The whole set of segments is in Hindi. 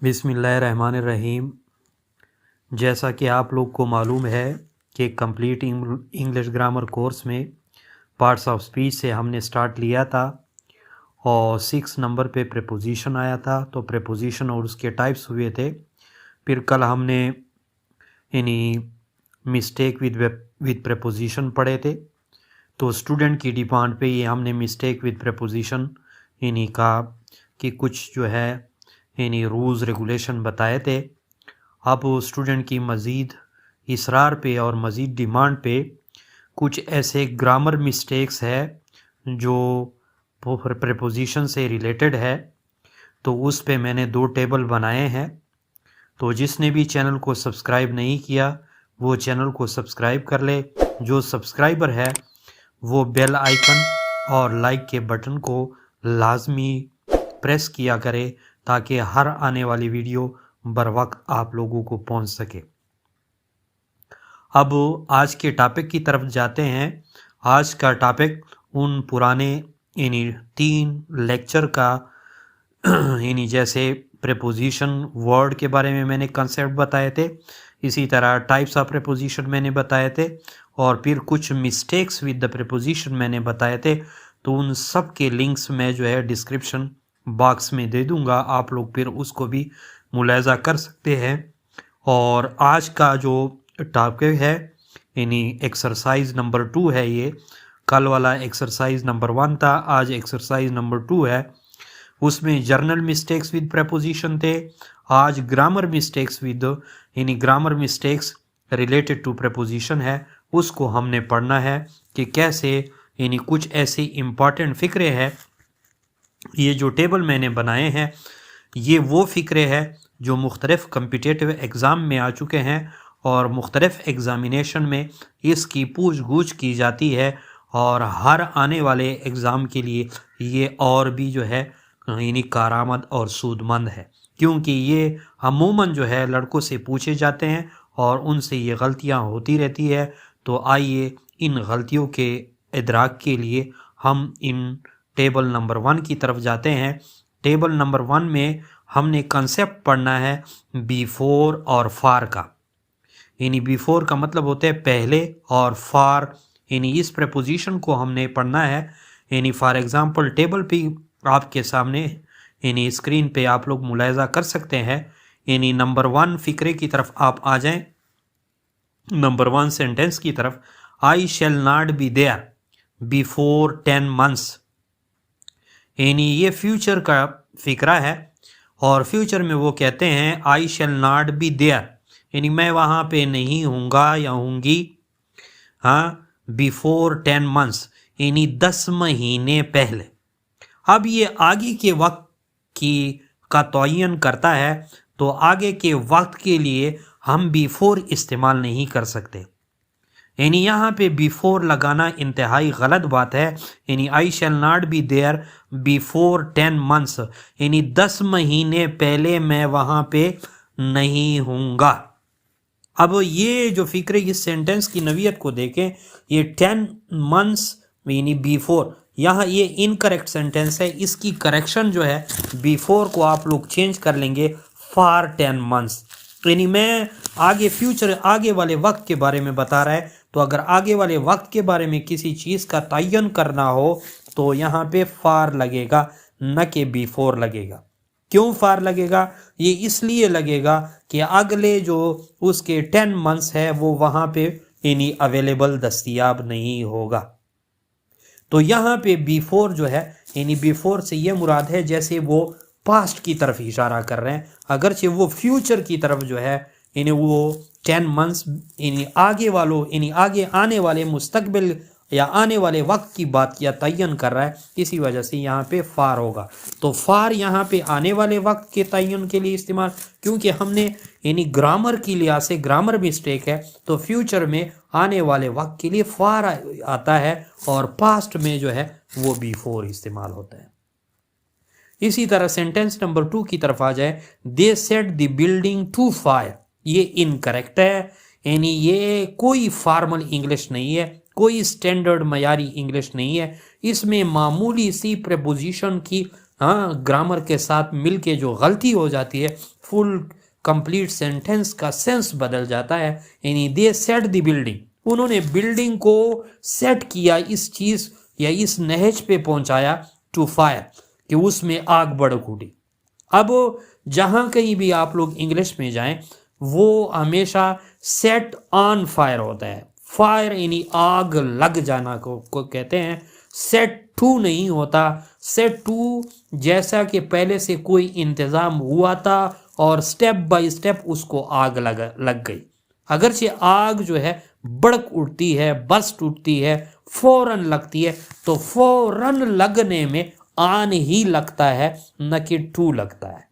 बिस्मिल्लाहिर्रहमानिर्रहीम। जैसा कि आप लोग को मालूम है कि कंप्लीट इंग्लिश ग्रामर कोर्स में पार्ट्स ऑफ स्पीच से हमने स्टार्ट लिया था और 6 नंबर पे प्रीपोजिशन आया था। तो प्रीपोजिशन और उसके टाइप्स हुए थे। फिर कल हमने यानी मिस्टेक विद प्रीपोजिशन पढ़े थे। तो स्टूडेंट की डिमांड पे ये हमने मिस्टेक विद प्रीपोजिशन यानी का कि कुछ जो है यानी रूल्स रेगुलेशन बताए थे। अब स्टूडेंट की मज़ीद इसरार पे और मज़ीद डिमांड पे कुछ ऐसे ग्रामर मिस्टेक्स है जो प्रीपोजिशन से रिलेटेड है। तो उस पे मैंने 2 टेबल बनाए हैं। तो जिसने भी चैनल को सब्सक्राइब नहीं किया वो चैनल को सब्सक्राइब कर ले। जो सब्सक्राइबर है वो बेल आइकन और लाइक के बटन को लाजमी प्रेस किया करे ताकि हर आने वाली वीडियो बर वक्त आप लोगों को पहुंच सके। अब आज के टॉपिक की तरफ जाते हैं। आज का टॉपिक उन पुराने यानी 3 लेक्चर का यानी जैसे प्रीपोजिशन वर्ड के बारे में मैंने कंसेप्ट बताए थे, इसी तरह टाइप्स ऑफ प्रीपोजिशन मैंने बताए थे और फिर कुछ मिस्टेक्स विद द प्रीपोजिशन मैंने बताए थे। तो उन सब के लिंक्स मैं जो है डिस्क्रिप्शन बॉक्स में दे दूंगा, आप लोग फिर उसको भी मुलाजा कर सकते हैं। और आज का जो टॉपिक है यानी एक्सरसाइज नंबर 2 है। ये कल वाला एक्सरसाइज नंबर 1 था, आज एक्सरसाइज नंबर 2 है। उसमें जर्नल मिस्टेक्स विद प्रीपोजिशन थे, आज ग्रामर मिस्टेक्स विद यानी grammar mistakes related to preposition है। उसको हमने पढ़ना है कि कैसे यानी कुछ ऐसे इम्पॉर्टेंट फ़िक्रे हैं। ये जो टेबल मैंने बनाए हैं ये वो फ़िक्रे हैं जो मुख्तलिफ़ कम्पिटिटिव एग्ज़ाम में आ चुके हैं और मुख्तलिफ़ एग्ज़ामिनेशन में इसकी पूछ गूछ की जाती है और हर आने वाले एग्ज़ाम के लिए ये और भी जो है यानी कारामद और सूदमंद है, क्योंकि ये अमूमन जो है लड़कों से पूछे जाते हैं और उनसे ये गलतियां होती रहती है। तो आइए इन गलतियों के इदराक के लिए हम इन टेबल नंबर 1 की तरफ जाते हैं। टेबल नंबर 1 में हमने कंसेप्ट पढ़ना है बिफोर और फार का। यानी बिफोर का मतलब होता है पहले और फार यानी इस प्रीपोजिशन को हमने पढ़ना है। यानी फॉर एग्जांपल टेबल पे आपके सामने यानी स्क्रीन पे आप लोग मुलाहिजा कर सकते हैं। यानी नंबर 1 फिक्रे की तरफ आप आ जाएं, नंबर 1 सेंटेंस की तरफ। I shall not be there before 10 months। यानी ये फ्यूचर का फिक्रा है और फ्यूचर में वो कहते हैं आई शैल नॉट बी देयर यानी मैं वहाँ पे नहीं हूँगा या हूँगी, हाँ, बिफोर 10 months यानी 10 महीने पहले। अब ये आगे के वक्त की का तयन करता है, तो आगे के वक्त के लिए हम बिफोर इस्तेमाल नहीं कर सकते। यानी यहाँ पे बिफोर लगाना इंतहाई गलत बात है। यानी I shall not be there before 10 months यानी 10 महीने पहले मैं वहाँ पे नहीं हूँगा। अब ये जो फिक्रे इस सेंटेंस की नवीयत को देखें, ये 10 months यानी बिफोर, यहाँ ये इनकरेक्ट सेंटेंस है। इसकी करेक्शन जो है बिफोर को आप लोग चेंज कर लेंगे फॉर 10 months। यानी मैं आगे फ्यूचर आगे वाले वक्त के बारे में बता रहा है, तो अगर आगे वाले वक्त के बारे में किसी चीज़ का तयन करना हो तो यहाँ पे फॉर लगेगा, न कि बिफोर लगेगा। क्यों फार लगेगा? ये इसलिए लगेगा कि अगले जो उसके 10 months है वो वहाँ पे यानी अवेलेबल दस्तियाब नहीं होगा। तो यहाँ पे बिफोर जो है यानी बिफोर से ये मुराद है जैसे वो पास्ट की तरफ इशारा कर रहे हैं, अगरचे वो फ्यूचर की तरफ जो है यानी वो 10 months यानी आगे वालों यानी आगे आने वाले मुस्तकबिल या आने वाले वक्त की बात किया तयन कर रहा है, इसी वजह से यहाँ पे फार होगा। तो फार यहाँ पे आने वाले वक्त के तयन के लिए इस्तेमाल, क्योंकि हमने यानी ग्रामर की लिहाज से ग्रामर मिस्टेक है, तो फ्यूचर में आने वाले वक्त के लिए फार आता है और पास्ट में जो है वो बिफोर इस्तेमाल होता है। इसी तरह सेंटेंस नंबर 2 की तरफ आ जाए, they set the building to fire. ये इनकरेक्ट है, यानी ये कोई फॉर्मल इंग्लिश नहीं है, कोई स्टैंडर्ड मयारी इंग्लिश नहीं है। इसमें मामूली सी प्रीपोजिशन की हाँ, ग्रामर के साथ मिलके जो गलती हो जाती है, फुल कंप्लीट सेंटेंस का सेंस बदल जाता है। यानी दे सेट द बिल्डिंग, उन्होंने बिल्डिंग को सेट किया, इस चीज या इस नहज पे पहुंचाया, टू फायर, कि उसमें आग भड़क उठी। अब जहां कहीं भी आप लोग इंग्लिश में जाएं, वो हमेशा सेट ऑन फायर होता है। फायर यानी आग लग जाना को कहते हैं, सेट टू नहीं होता। सेट टू जैसा कि पहले से कोई इंतजाम हुआ था और स्टेप बाय स्टेप उसको आग लग गई। अगरचे आग जो है भड़क उठती है, बस्ट उठती है, फौरन लगती है, तो फौरन लगने में आन ही लगता है, न कि टू लगता है।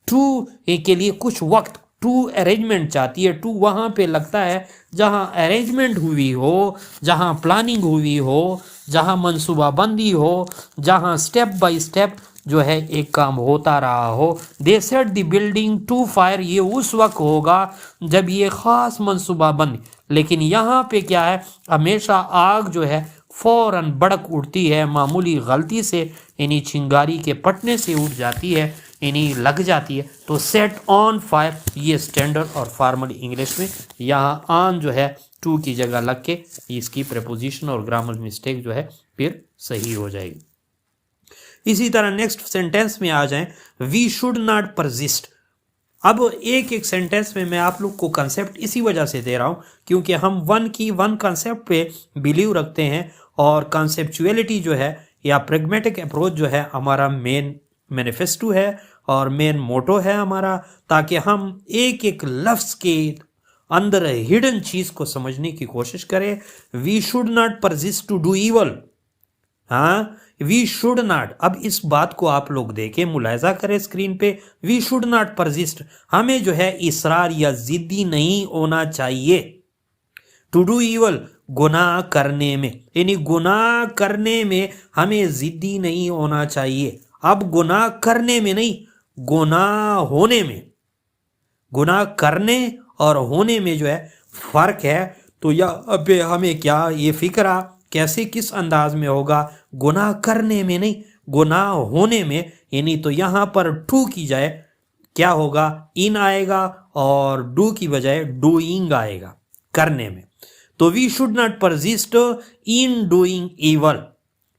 टू के लिए कुछ वक्त, टू अरेंजमेंट चाहती है। टू वहां पे लगता है जहां अरेंजमेंट हुई हो, जहां प्लानिंग हुई हो, जहां मनसूबाबंदी हो, जहां स्टेप बाय स्टेप जो है एक काम होता रहा हो। They set the building to fire, ये उस वक्त होगा जब ये खास मनसूबाबंदी, लेकिन यहाँ पे क्या है, हमेशा आग जो है फौरन भड़क उठती है, मामूली गलती से यानी चिंगारी के पटने से उठ जाती है, यानी लग जाती है। तो सेट ऑन फायर, ये स्टैंडर्ड और फॉर्मल इंग्लिश में यहाँ ऑन जो है टू की जगह लग के इसकी प्रेपोजिशन और ग्रामर मिस्टेक जो है फिर सही हो जाएगी। इसी तरह नेक्स्ट सेंटेंस में आ जाएं, वी शुड नॉट परसिस्ट। अब एक एक सेंटेंस में मैं आप लोग को कंसेप्ट इसी वजह से दे रहा हूं क्योंकि हम वन कंसेप्ट पे बिलीव रखते हैं, और कंसेप्चुअलिटी जो है या प्रेगमेटिक अप्रोच जो है हमारा मेन मैनिफेस्टो है और मेन मोटो है हमारा, ताकि हम एक एक लफ्ज के अंदर हिडन चीज को समझने की कोशिश करें। We should not persist to do evil. हाँ, वी शुड नॉट, अब इस बात को आप लोग देखें, मुलायजा करें स्क्रीन पे, वी शुड नॉट परसिस्ट, हमें जो है इसरार या जिद्दी नहीं होना चाहिए। टू डू इवल, गुनाह करने में, यानी गुनाह करने में हमें जिद्दी नहीं होना चाहिए। अब गुनाह करने में नहीं, गुनाह होने में, गुनाह करने और होने में जो है फर्क है। तो यहाँ पे हमें क्या ये फिक्रा कैसे किस अंदाज में होगा, गुनाह करने में नहीं, गुनाह होने में, यानी तो यहाँ पर टू की जाए क्या होगा, इन आएगा, और डू की बजाय डूइंग आएगा, करने में। तो we should not persist in doing evil,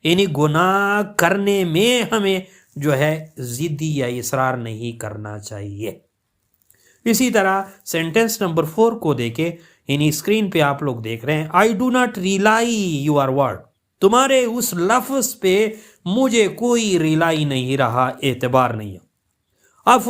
यानी गुनाह करने में हमें जो है जिद्दी या इसरार नहीं करना चाहिए। इसी तरह सेंटेंस नंबर 4 को देखें, यानी स्क्रीन पे आप लोग देख रहे हैं, I do not rely your word, तुम्हारे उस लफ्ज पे मुझे कोई रिलाई नहीं रहा, एतबार नहीं है। अब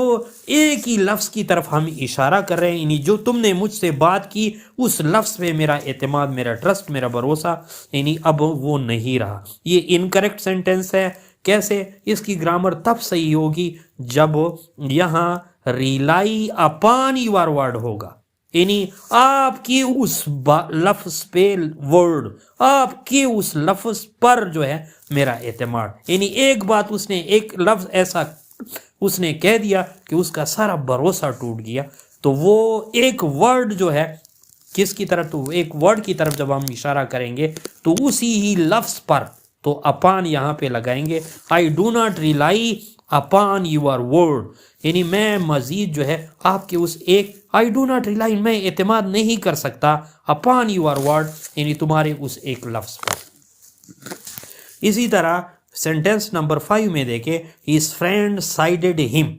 एक ही लफ्ज की तरफ हम इशारा कर रहे हैं, यानी जो तुमने मुझसे बात की उस लफ्ज पे मेरा एतमाद, मेरा ट्रस्ट, मेरा भरोसा, यानी अब वो नहीं रहा। ये इनकरेक्ट सेंटेंस है। कैसे? इसकी ग्रामर तब सही होगी जब यहाँ रिलाई अपॉन यूर वर्ड होगा, यानी आपकी उस लफ्ज पे, वर्ड, आपके उस लफ्ज पर जो है मेरा एतमाद, यानी एक बात उसने, एक लफ्ज ऐसा उसने कह दिया कि उसका सारा भरोसा टूट गया। तो वो एक वर्ड जो है किसकी तरफ, तो एक वर्ड की तरफ जब हम इशारा करेंगे तो उसी ही लफ्ज पर, तो अपान यहाँ पे लगाएंगे। I do not rely upon your word, यानी मैं मजीद जो है आपके उस एक, आई डू नॉट रिलाई, मैं एतमाद नहीं कर सकता, अपॉन यूर वर्ड, यानी तुम्हारे उस एक लफ्ज पर। इसी तरह सेंटेंस नंबर 5 में देखें, हिज फ्रेंड साइडेड हिम,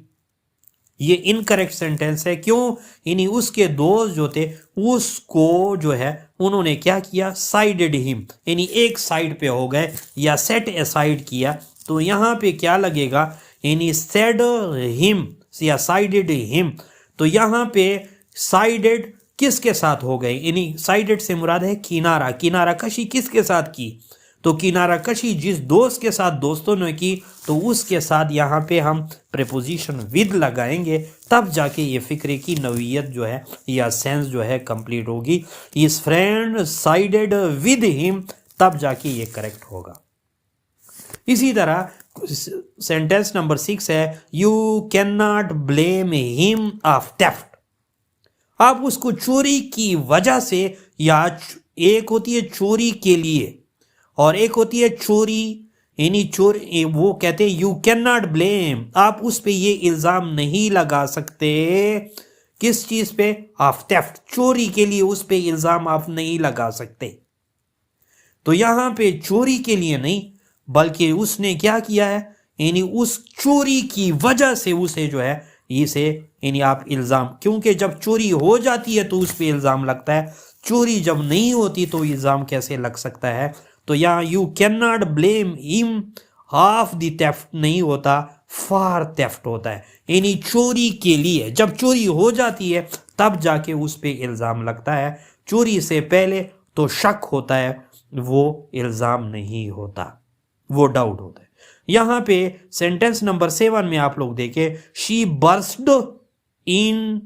ये इनकरेक्ट सेंटेंस है। क्यों? यानी उसके दोस्त जो थे उसको जो है उन्होंने क्या किया, साइडेड हिम, यानी एक साइड पे हो गए या सेट असाइड किया। तो यहाँ पे क्या लगेगा, यानी सेड हिम या साइडेड हिम, तो यहाँ पे साइडेड किसके साथ हो गए, यानी साइडेड से मुराद है किनारा, किनारा कशी किसके साथ की, तो किनारा कशी जिस दोस्त के साथ दोस्तों ने की, तो उसके साथ यहाँ पे हम प्रेपोजिशन विद लगाएंगे, तब जाके ये फिक्रे की नवीयत जो है या सेंस जो है कंप्लीट होगी। इस फ्रेंड साइडेड विद हिम, तब जाके ये करेक्ट होगा। इसी तरह सेंटेंस नंबर 6 है, you can not blame him of theft, आप उसको चोरी की वजह से, या एक होती है चोरी के लिए और एक होती है चोरी यानी चोर, वो कहते हैं यू कैन नॉट ब्लेम, आप उस पे ये इल्जाम नहीं लगा सकते। किस चीज पे? ऑफ थेफ्ट, चोरी के लिए उस पे इल्जाम आप नहीं लगा सकते। तो यहां पे चोरी के लिए नहीं, बल्कि उसने क्या किया है, यानी उस चोरी की वजह से उसे जो है इसे यानी आप इल्जाम, क्योंकि जब चोरी हो जाती है तो उस पे इल्जाम लगता है, चोरी जब नहीं होती तो इल्जाम कैसे लग सकता है। तो यहाँ you can not blame him of the theft नहीं होता, फॉर थेफ्ट होता है, यानी चोरी के लिए। जब चोरी हो जाती है तब जाके उस पे इल्जाम लगता है, चोरी से पहले तो शक होता है, वो इल्जाम नहीं होता, वो डाउट होता है। यहां पे सेंटेंस नंबर 7 में आप लोग देखें, शी बर्स्ड इन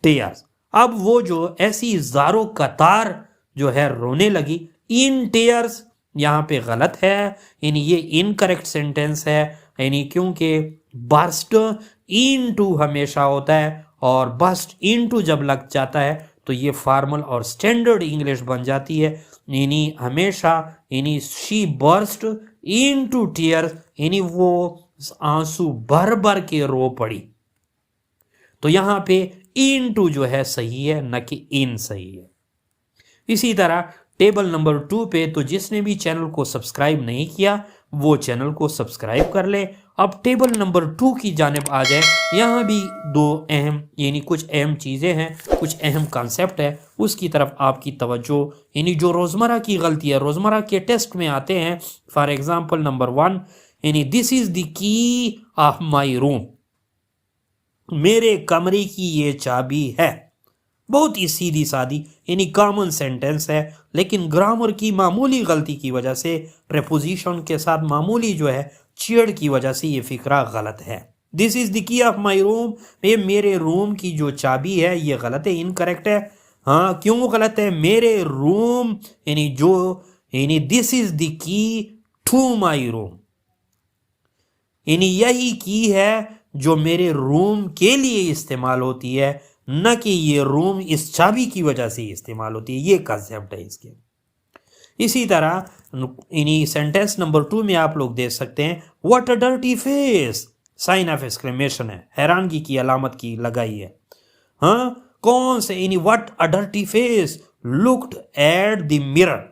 टेयर्स। अब वो जो ऐसी ज़ारो कतार जो है रोने लगी, इन टेयर्स यहां पे गलत है, यानी ये इनकरेक्ट सेंटेंस है, यानी क्योंकि बर्स्ट इनटू हमेशा होता है, और बर्स्ट इनटू जब लग जाता है तो ये फॉर्मल और स्टैंडर्ड इंग्लिश बन जाती है, यानी हमेशा, यानी शी बर्स्ट इनटू टीयर्स, यानी वो आंसू भर भर के रो पड़ी। तो यहां पे इनटू जो है सही है, न कि इन सही है। इसी तरह टेबल नंबर 2 पे, तो जिसने भी चैनल को सब्सक्राइब नहीं किया वो चैनल को सब्सक्राइब कर ले। अब टेबल नंबर 2 की जानिब आ जाए, यहाँ भी दो अहम, यानी कुछ अहम चीज़ें हैं, कुछ अहम कॉन्सेप्ट है, उसकी तरफ आपकी तवज्जो, यानी जो रोज़मर्रा की गलती है, रोज़मर्रा के टेस्ट में आते हैं। फॉर एग्जांपल नंबर 1, यानी this is the key of my room, मेरे कमरे की ये चाबी है। बहुत ही सीधी सादी यानी कॉमन सेंटेंस है, लेकिन ग्रामर की मामूली गलती की वजह से, प्रेपोजिशन के साथ मामूली जो है चेड़ की वजह से ये फिक्रा गलत है। दिस इज द की ऑफ माई रूम, ये मेरे रूम की जो चाबी है, ये गलत है, इनकरेक्ट है। हाँ, क्यों गलत है? मेरे रूम यानी जो, यानी this is the key to my room, यानी यही की है जो मेरे रूम के लिए इस्तेमाल होती है, न कि ये रूम इस चाबी की वजह से इस्तेमाल होती है। ये कंसेप्ट है इसके। इसी तरह इन्हीं सेंटेंस नंबर 2 में आप लोग देख सकते हैं, what a dirty face, sign of exclamation है, हैरानगी की अलामत की लगाई है। हाँ, कौन से, यानी what a dirty face looked at the mirror,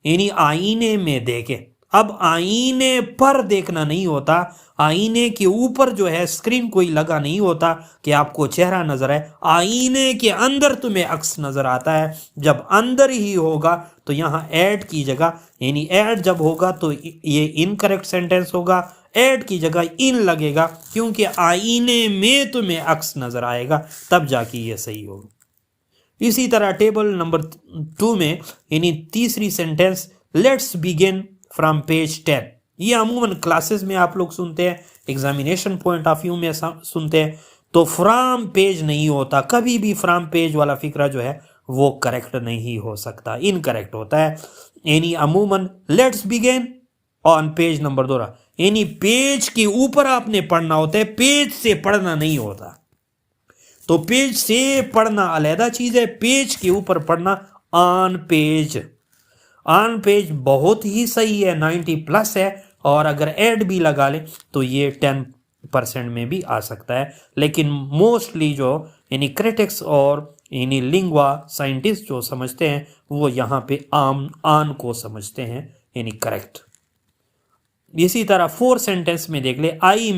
यानी आईने में देखे। अब आईने पर देखना नहीं होता, आईने के ऊपर जो है स्क्रीन कोई लगा नहीं होता कि आपको चेहरा नजर आए, आईने के अंदर तुम्हें अक्स नजर आता है। जब अंदर ही होगा तो यहाँ ऐड की जगह, यानी ऐड जब होगा तो ये इनकरेक्ट सेंटेंस होगा, ऐड की जगह इन लगेगा, क्योंकि आईने में तुम्हें अक्स नजर आएगा, तब जाके ये सही होगा। इसी तरह टेबल नंबर 2 में, यानी तीसरी sentence, let's begin from page 10, ये अमूमन क्लासेस में आप लोग सुनते हैं, एग्जामिनेशन पॉइंट ऑफ व्यू में सुनते हैं, तो फ्रॉम पेज नहीं होता कभी भी। फ्रॉम पेज वाला फिक्रा जो है वो करेक्ट नहीं हो सकता, इनकरेक्ट होता है। यानी अमूमन let's begin on page number 2, यानी पेज के ऊपर आपने पढ़ना होता है, पेज से पढ़ना नहीं होता। तो पेज से पढ़ना अलहदा चीज है, पेज के ऊपर पढ़ना ऑन पेज। ऑन पेज बहुत ही सही है, 90+ है, और अगर ऐड भी लगा ले तो ये 10% में भी आ सकता है। लेकिन मोस्टली जो यानी क्रिटिक्स और यानी लिंग्वा साइंटिस्ट जो समझते हैं वो यहाँ पे आन को समझते हैं, यानी करेक्ट। इसी तरह 4 सेंटेंस में देख ले, I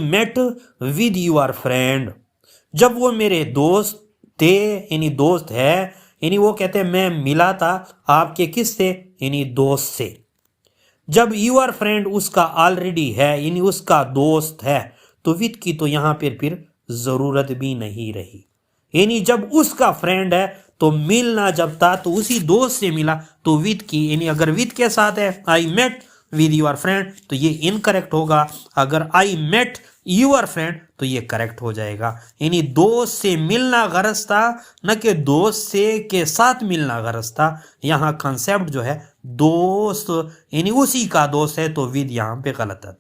met with your friend, जब वो मेरे दोस्त थे, यानी दोस्त है, यानी वो कहते हैं मैं मिला था आपके किससे, यानी दोस्त से। जब यूर फ्रेंड उसका ऑलरेडी है, यानी उसका दोस्त है, तो विद की तो यहां पर फिर जरूरत भी नहीं रही। यानी जब उसका फ्रेंड है तो मिलना जब था तो उसी दोस्त से मिला, तो विद की, यानी अगर विद के साथ है I met with your friend तो ये इनकरेक्ट होगा, अगर आई मेट यूर फ्रेंड तो ये करेक्ट हो जाएगा। यानी दोस्त से मिलना गरज था, न कि दोस्त से के साथ मिलना गरज था। यहाँ कंसेप्ट जो है दोस्त यानी उसी का दोस्त है, तो विद यहाँ पे गलत है।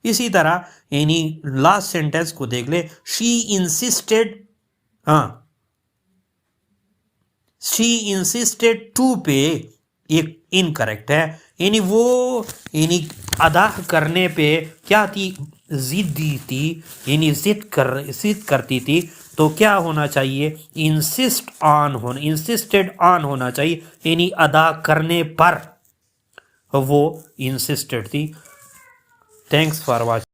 इसी तरह यानी लास्ट सेंटेंस को देख ले, शी इंसिस्टेड टू पे, एक इनकरेक्ट है। यानी वो यानी अदा करने पे क्या थी, जिद्दी थी, यानी जिद करती थी। तो क्या होना चाहिए, इंसिस्टेड ऑन होना चाहिए, यानी अदा करने पर वो इंसिस्टेड थी। Thanks for watching.